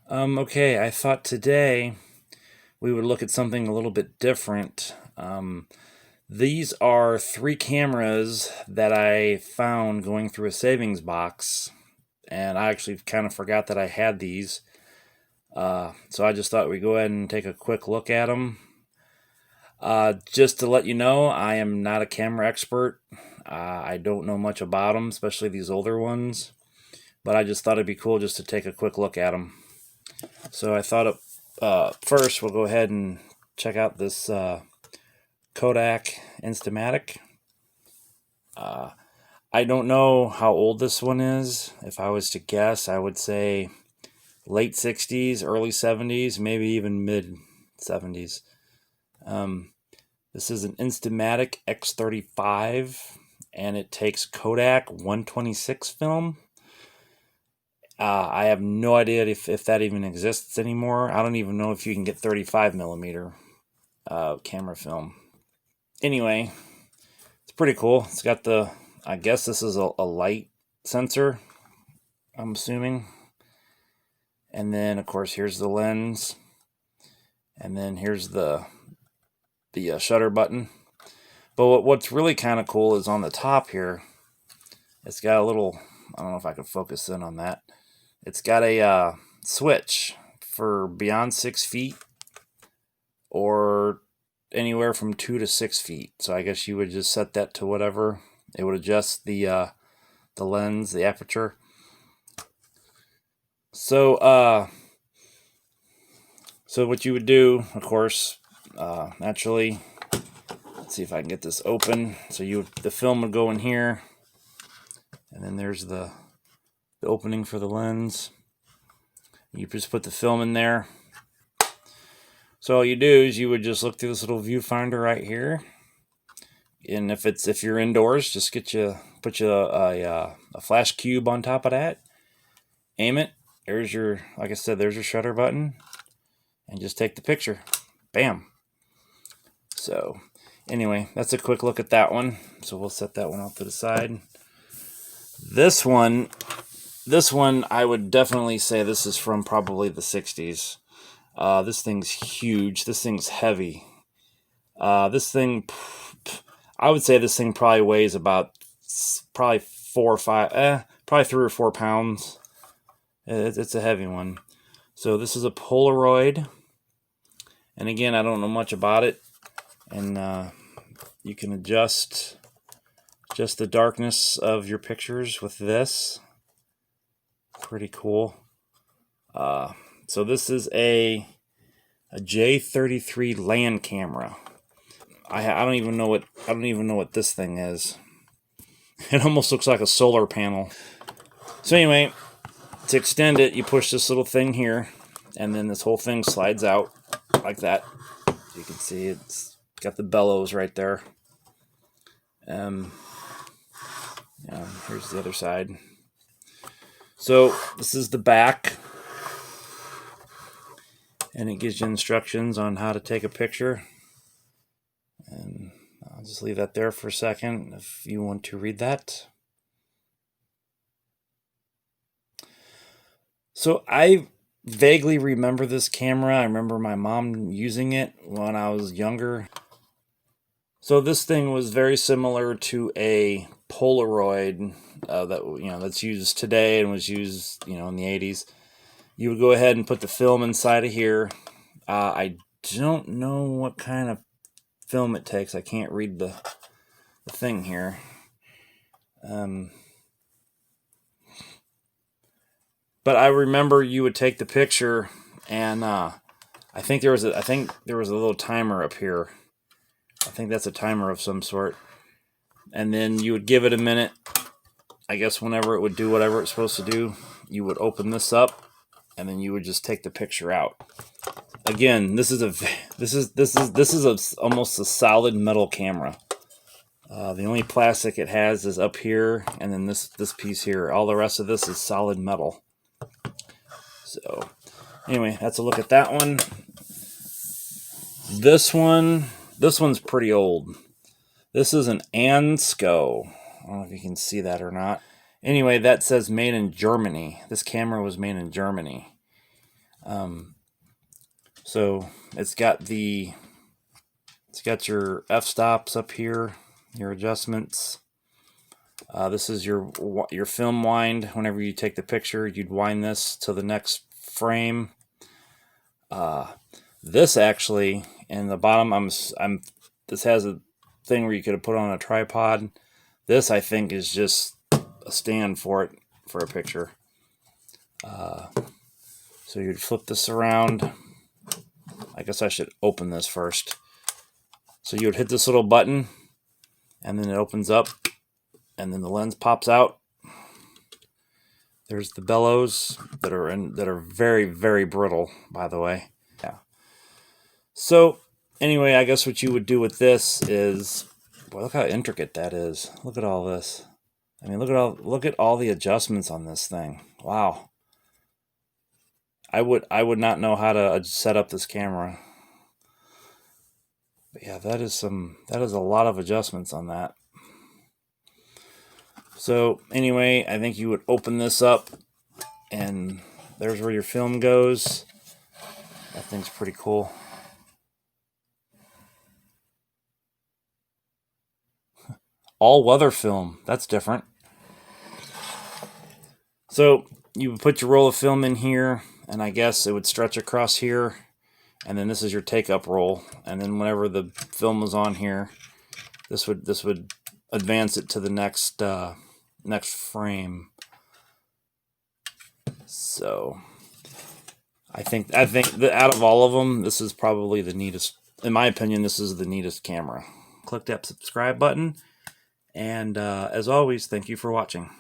Okay, I thought today we would look at something a little bit different. These are three cameras that I found going through a savings box, and I actually kind of forgot that I had these. So I just thought we'd go ahead and take a quick look at them. Just to let you know, I am not a camera expert. I don't know much about them, especially these older ones, but I just thought it'd be cool just to take a quick look at them. So I thought first we'll go ahead and check out this Kodak Instamatic. I don't know how old this one is. If I was to guess, I would say late 60s, early 70s, maybe even mid 70s. This is an Instamatic X35, and it takes Kodak 126 film. I have no idea if that even exists anymore. I don't even know if you can get 35 millimeter camera film. Anyway, it's pretty cool. It's got the, I guess this is a light sensor, I'm assuming. And then, of course, here's the lens. And then here's the shutter button. But what's really kind of cool is on the top here, it's got a little, I don't know if I can focus in on that. It's got a switch for beyond 6 feet or anywhere from 2 to 6 feet. So I guess you would just set that to whatever. It would adjust the lens, the aperture. So what you would do, of course, naturally, let's see if I can get this open. So the film would go in here, and then there's the opening for the lens. You just put the film in there. So all you do is you would just look through this little viewfinder right here, and if you're indoors, just put a flash cube on top of that, aim it. There's your, like I said, there's your shutter button, and just take the picture. Bam. So anyway, that's a quick look at that one. So we'll set that one off to the side. This one, I would definitely say this is from probably the 60s. This thing's huge. This thing's heavy. This thing, I would say this thing probably weighs about probably 4 or 5, probably 3 or 4 pounds. It's a heavy one. So this is a Polaroid. And again, I don't know much about it. And you can adjust the darkness of your pictures with this. Pretty cool. So this is a J33 land camera. I don't even know what this thing is. It almost looks like a solar panel. So anyway, to extend it, you push this little thing here, and then this whole thing slides out like that. You can see it's got the bellows right there. Here's the other side. So this is the back, and it gives you instructions on how to take a picture. And I'll just leave that there for a second if you want to read that. So I vaguely remember this camera. I remember my mom using it when I was younger. So this thing was very similar to a Polaroid that's used today and was used in the 80s. You would go ahead and put the film inside of here. I don't know what kind of film it takes. I can't read the thing here. But I remember you would take the picture, and I think there was a little timer up here. I think that's a timer of some sort. And then you would give it a minute. I guess whenever it would do whatever it's supposed to do, you would open this up, and then you would just take the picture out. Again, this is almost a solid metal camera. The only plastic it has is up here, and then this piece here. All the rest of this is solid metal. So anyway, that's a look at that one. This one's pretty old. This is an Ansco. I don't know if you can see that or not. Anyway, that says made in Germany. This camera was made in Germany. So it's got your f-stops up here, your adjustments. This is your film wind. Whenever you take the picture, you'd wind this to the next frame. This actually, in the bottom, this has a thing where you could have put on a tripod. This, I think, is just a stand for it for a picture. So you'd flip this around. I guess I should open this first. So you would hit this little button, and then it opens up, and then the lens pops out. There's the bellows that are very, very brittle, by the way. Yeah. So anyway, I guess what you would do with this is, boy, look how intricate that is. Look at all this. I mean, look at all the adjustments on this thing. Wow. I would not know how to set up this camera. But yeah, that is a lot of adjustments on that. So anyway, I think you would open this up, and there's where your film goes. That thing's pretty cool. All-weather film. That's different. So you would put your roll of film in here, and I guess it would stretch across here, and then this is your take-up roll. And then whenever the film was on here, this would advance it to the next frame. So I think that out of all of them, this is probably the neatest. In my opinion, this is the neatest camera. Click that subscribe button, and as always, thank you for watching.